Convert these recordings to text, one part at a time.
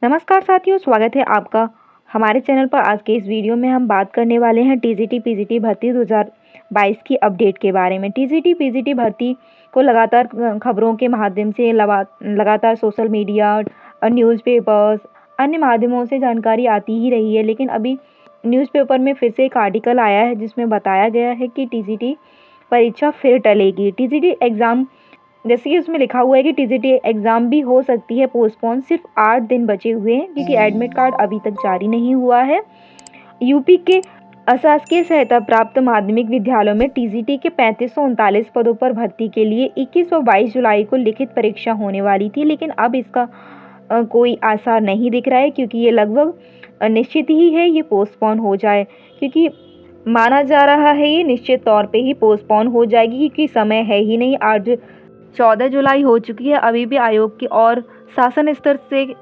नमस्कार साथियों, स्वागत है आपका हमारे चैनल पर। आज के इस वीडियो में हम बात करने वाले हैं टीजीटी पीजीटी भर्ती 2022 की अपडेट के बारे में। टीजीटी पीजीटी भर्ती को लगातार खबरों के माध्यम से लगातार सोशल मीडिया और न्यूज़पेपर्स अन्य माध्यमों से जानकारी आती ही रही है, लेकिन अभी न्यूज़पेपर में फिर से एक आर्टिकल आया है जिसमें बताया गया है कि टीजीटी परीक्षा फिर टलेगी। टीजीटी एग्ज़ाम, जैसे कि उसमें लिखा हुआ है कि टीजीटी एग्ज़ाम भी हो सकती है पोस्टपोन। सिर्फ 8 दिन बचे हुए हैं क्योंकि एडमिट कार्ड अभी तक जारी नहीं हुआ है। यूपी के अशासकीय सहायता प्राप्त माध्यमिक विद्यालयों में टीजीटी के 3539 पदों पर भर्ती के लिए 21 और 22 जुलाई को लिखित परीक्षा होने वाली थी, लेकिन अब इसका कोई आसार नहीं दिख रहा है क्योंकि ये लगभग निश्चित ही है ये पोस्टपोन हो जाए, क्योंकि माना जा रहा है ये निश्चित तौर पे ही पोस्टपोन हो जाएगी क्योंकि समय है ही नहीं। आज 14 जुलाई हो चुकी है, अभी भी आयोग की और शासन स्तर से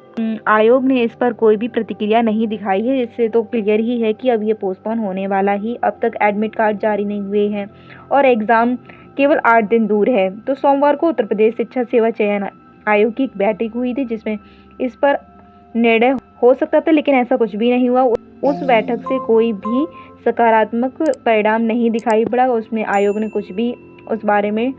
आयोग ने इस पर कोई भी प्रतिक्रिया नहीं दिखाई है। इससे तो क्लियर ही है कि अब ये पोस्टपोन होने वाला ही। अब तक एडमिट कार्ड जारी नहीं हुए हैं और एग्ज़ाम केवल 8 दिन दूर है। तो सोमवार को उत्तर प्रदेश शिक्षा सेवा चयन आयोग की एक बैठक हुई थी जिसमें इस पर निर्णय हो सकता था, लेकिन ऐसा कुछ भी नहीं हुआ। उस बैठक से कोई भी सकारात्मक परिणाम नहीं दिखाई पड़ा। उसमें आयोग ने कुछ भी उस बारे में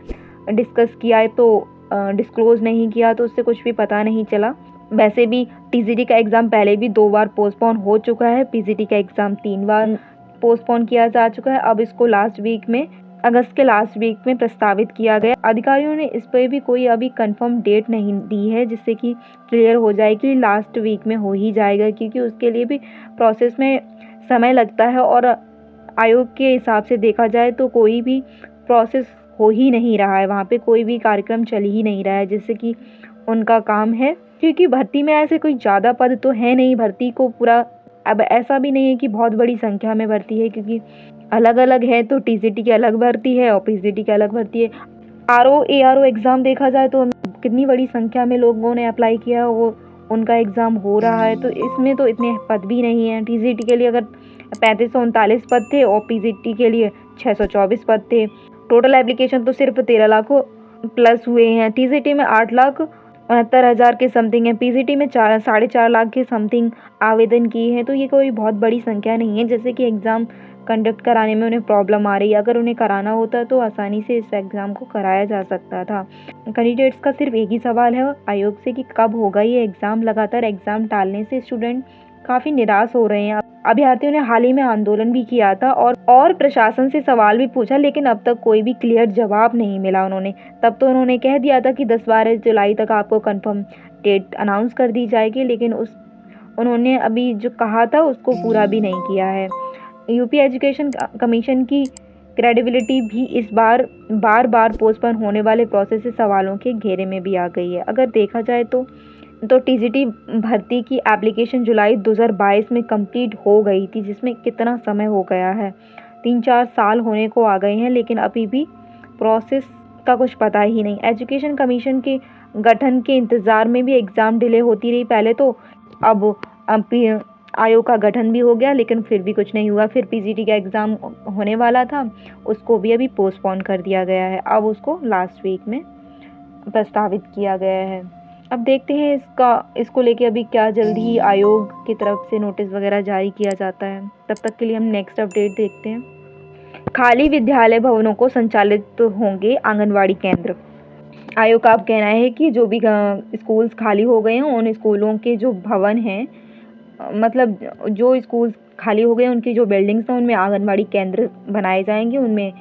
डिस्कस किया है तो डिस्क्लोज नहीं किया, तो उससे कुछ भी पता नहीं चला। वैसे भी टीजीटी का एग्ज़ाम पहले भी 2 बार पोस्टपोन हो चुका है। पीजीटी का एग्ज़ाम 3 बार पोस्टपोन किया जा चुका है। अब इसको अगस्त के लास्ट वीक में प्रस्तावित किया गया। अधिकारियों ने इस पर भी कोई अभी कंफर्म डेट नहीं दी है जिससे कि क्लियर हो जाए कि लास्ट वीक में हो ही जाएगा, क्योंकि उसके लिए भी प्रोसेस में समय लगता है और आयोग के हिसाब से देखा जाए तो कोई भी प्रोसेस हो ही नहीं रहा है, वहाँ पे कोई भी कार्यक्रम चल ही नहीं रहा है जिससे कि उनका काम है। क्योंकि भर्ती में ऐसे कोई ज़्यादा पद तो है नहीं, भर्ती को पूरा अब ऐसा भी नहीं है कि बहुत बड़ी संख्या में भर्ती है, क्योंकि अलग अलग है। तो टीजीटी की अलग भर्ती है और पीजीटी की अलग भर्ती है। ARO एग्ज़ाम देखा जाए तो कितनी बड़ी संख्या में लोगों ने अप्लाई किया, वो उनका एग्ज़ाम हो रहा है। तो इसमें तो इतने पद भी नहीं हैं। टीजीटी के लिए अगर 3539 पद थे और पीजीटी के लिए 624 पद थे। टोटल एप्लीकेशन तो सिर्फ 13 लाख प्लस हुए हैं। टीजीटी में 8,69,000 के समथिंग है, पीजीटी में 4.5 लाख के समथिंग आवेदन किए हैं। तो ये कोई बहुत बड़ी संख्या नहीं है जैसे कि एग्ज़ाम कंडक्ट कराने में उन्हें प्रॉब्लम आ रही है। अगर उन्हें कराना होता तो आसानी से इस एग्ज़ाम को कराया जा सकता था। कैंडिडेट्स का सिर्फ एक ही सवाल है आयोग से कि कब होगा ये एग्ज़ाम। लगातार एग्ज़ाम टालने से स्टूडेंट काफ़ी निराश हो रहे हैं। अभ्यर्थियों ने हाल ही में आंदोलन भी किया था और प्रशासन से सवाल भी पूछा, लेकिन अब तक कोई भी क्लियर जवाब नहीं मिला उन्होंने। तब तो उन्होंने कह दिया था कि 10-12 जुलाई तक आपको कंफर्म डेट अनाउंस कर दी जाएगी, लेकिन उन्होंने अभी जो कहा था उसको पूरा भी नहीं किया है। यूपी एजुकेशन कमीशन की क्रेडिबिलिटी भी इस बार बार पोस्टपोन होने वाले प्रोसेस से सवालों के घेरे में भी आ गई है। अगर देखा जाए तो टीजीटी भर्ती की एप्लीकेशन जुलाई 2022 में कंप्लीट हो गई थी, जिसमें कितना समय हो गया है, 3-4 साल होने को आ गए हैं, लेकिन अभी भी प्रोसेस का कुछ पता ही नहीं। एजुकेशन कमीशन के गठन के इंतज़ार में भी एग्ज़ाम डिले होती रही पहले तो, अब आयोग का गठन भी हो गया लेकिन फिर भी कुछ नहीं हुआ। फिर पीजीटी का एग्ज़ाम होने वाला था, उसको भी अभी पोस्टपोन कर दिया गया है। अब उसको लास्ट वीक में प्रस्तावित किया गया है। अब देखते हैं इसको लेके अभी क्या जल्दी ही आयोग की तरफ से नोटिस वगैरह जारी किया जाता है। तब तक के लिए हम नेक्स्ट अपडेट देखते हैं। खाली विद्यालय भवनों को संचालित होंगे आंगनवाड़ी केंद्र। आयोग का अब कहना है कि जो भी स्कूल्स खाली हो गए हैं उन स्कूलों के जो भवन हैं, मतलब जो स्कूल्स खाली हो गए उनकी जो बिल्डिंग्स हैं उनमें आंगनवाड़ी केंद्र बनाए जाएंगे। उनमें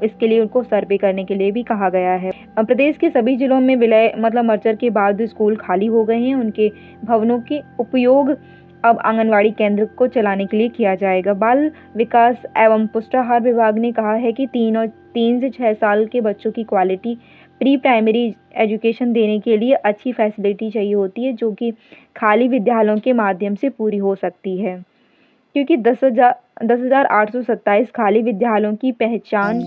इसके लिए उनको सर्वे करने के लिए भी कहा गया है। प्रदेश के सभी जिलों में विलय मर्जर के बाद स्कूल खाली हो गए हैं, उनके भवनों के उपयोग अब आंगनवाड़ी केंद्र को चलाने के लिए किया जाएगा। बाल विकास एवं पुष्टाहार विभाग ने कहा है कि 3 से 6 साल के बच्चों की क्वालिटी प्री प्राइमरी एजुकेशन देने के लिए अच्छी फैसिलिटी चाहिए होती है, जो कि खाली विद्यालयों के माध्यम से पूरी हो सकती है। क्योंकि 10,827 खाली विद्यालयों की पहचान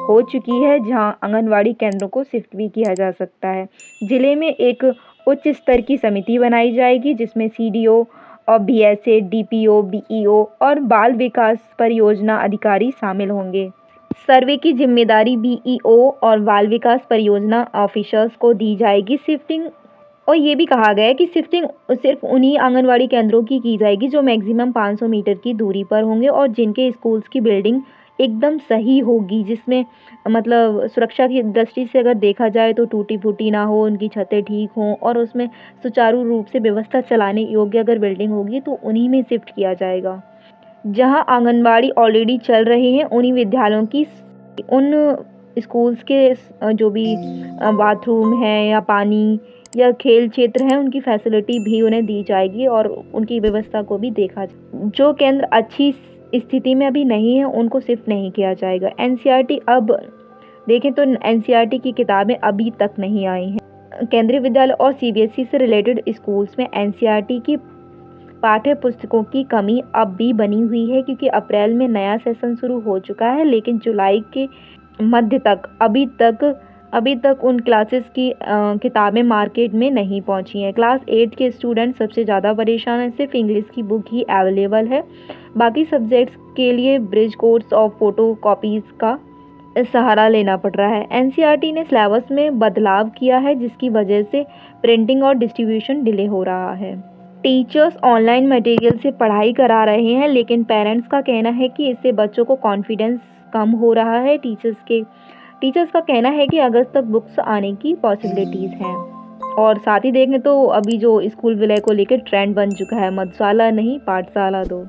हो चुकी है जहां आंगनवाड़ी केंद्रों को शिफ्ट भी किया जा सकता है। जिले में एक उच्च स्तर की समिति बनाई जाएगी जिसमें सीडीओ और बीएसए, डीपीओ, बीईओ और बाल विकास परियोजना अधिकारी शामिल होंगे। सर्वे की जिम्मेदारी बीईओ और बाल विकास परियोजना ऑफिसर्स को दी जाएगी। शिफ्टिंग और ये भी कहा गया है कि शिफ्टिंग सिर्फ उन्हीं आंगनवाड़ी केंद्रों की जाएगी जो मैक्सिमम 500 मीटर की दूरी पर होंगे और जिनके स्कूल्स की बिल्डिंग एकदम सही होगी, जिसमें मतलब सुरक्षा की दृष्टि से अगर देखा जाए तो टूटी-फूटी ना हो, उनकी छतें ठीक हों और उसमें सुचारू रूप से व्यवस्था चलाने योग्य अगर बिल्डिंग होगी तो उन्हीं में शिफ्ट किया जाएगा। जहां आंगनबाड़ी ऑलरेडी चल रहे हैं उन्हीं विद्यालयों की उन स्कूल्स के जो भी बाथरूम है या पानी या खेल क्षेत्र है उनकी फैसिलिटी भी उन्हें दी जाएगी और उनकी व्यवस्था को भी देखा जाए। जो केंद्र अच्छी स्थिति में अभी नहीं है उनको शिफ्ट नहीं किया जाएगा। एनसीईआरटी अब देखें तो एनसीईआरटी की किताबें अभी तक नहीं आई हैं। केंद्रीय विद्यालय और सीबीएसई से रिलेटेड स्कूल्स में एनसीईआरटी की पाठ्य पुस्तकों की कमी अब भी बनी हुई है क्योंकि अप्रैल में नया सेशन शुरू हो चुका है, लेकिन जुलाई के मध्य तक अभी तक उन क्लासेस की किताबें मार्केट में नहीं पहुंची हैं। क्लास 8 के स्टूडेंट सबसे ज़्यादा परेशान हैं। सिर्फ इंग्लिश की बुक ही अवेलेबल है। बाकी सब्जेक्ट्स के लिए ब्रिज कोर्स और फोटो कॉपीज़ का सहारा लेना पड़ रहा है। एनसीईआरटी ने सिलेबस में बदलाव किया है जिसकी वजह से प्रिंटिंग और डिस्ट्रीब्यूशन डिले हो रहा है। टीचर्स ऑनलाइन मटेरियल से पढ़ाई करा रहे हैं, लेकिन पेरेंट्स का कहना है कि इससे बच्चों को कॉन्फिडेंस कम हो रहा है। टीचर्स का कहना है कि अगस्त तक बुक्स आने की पॉसिबिलिटीज़ हैं। और साथ ही देखें तो अभी जो स्कूल विलय को लेकर ट्रेंड बन चुका है, मधुशाला नहीं पाठशाला दो।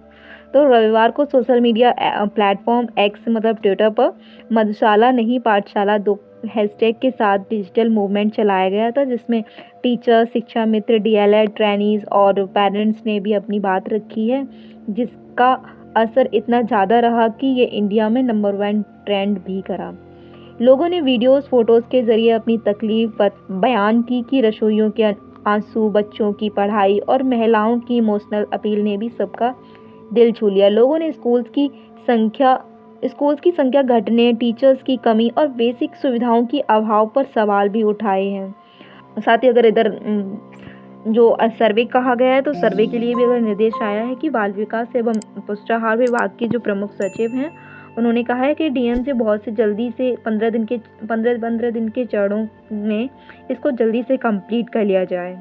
तो रविवार को सोशल मीडिया प्लेटफॉर्म एक्स मतलब ट्विटर पर मधुशाला नहीं पाठशाला दो हैशटैग के साथ डिजिटल मूवमेंट चलाया गया था, जिसमें टीचर्स, शिक्षा मित्र, डीएलएड ट्रेनीज और पेरेंट्स ने भी अपनी बात रखी है, जिसका असर इतना ज़्यादा रहा कि ये इंडिया में नंबर 1 ट्रेंड भी करा। लोगों ने वीडियोस, फोटोज़ के ज़रिए अपनी तकलीफ बयान की कि रसोइयों के आंसू, बच्चों की पढ़ाई और महिलाओं की इमोशनल अपील ने भी सबका दिल छू लिया। लोगों ने स्कूल्स की संख्या घटने, टीचर्स की कमी और बेसिक सुविधाओं की अभाव पर सवाल भी उठाए हैं। साथ ही अगर इधर जो सर्वे कहा गया है तो सर्वे के लिए भी अगर निर्देश आया है कि बाल विकास एवं पुष्टाहार विभाग के जो प्रमुख सचिव हैं उन्होंने कहा है कि डीएम से बहुत से जल्दी से 15 दिन के चरणों में इसको जल्दी से कंप्लीट कर लिया जाए।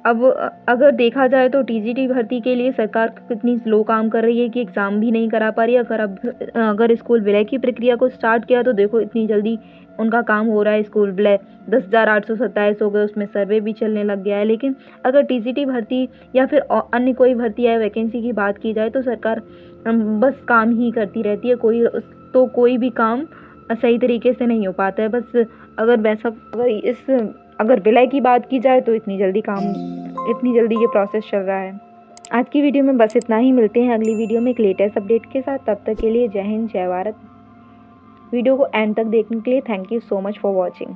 अब अगर देखा जाए तो टीजीटी भर्ती के लिए सरकार कितनी स्लो काम कर रही है कि एग्ज़ाम भी नहीं करा पा रही है। अगर स्कूल विलय की प्रक्रिया को स्टार्ट किया तो देखो इतनी जल्दी उनका काम हो रहा है। स्कूल विलय 10,827 हो गए, उसमें सर्वे भी चलने लग गया है। लेकिन अगर टीजीटी भर्ती या फिर अन्य कोई भर्ती या वैकेंसी की बात की जाए तो सरकार बस काम ही करती रहती है। कोई भी काम सही तरीके से नहीं हो पाता है। बस अगर विलय की बात की जाए तो इतनी जल्दी ये प्रोसेस चल रहा है। आज की वीडियो में बस इतना ही। मिलते हैं अगली वीडियो में एक लेटेस्ट अपडेट के साथ। तब तक के लिए जय हिंद, जय भारत। वीडियो को एंड तक देखने के लिए thank you so much for watching.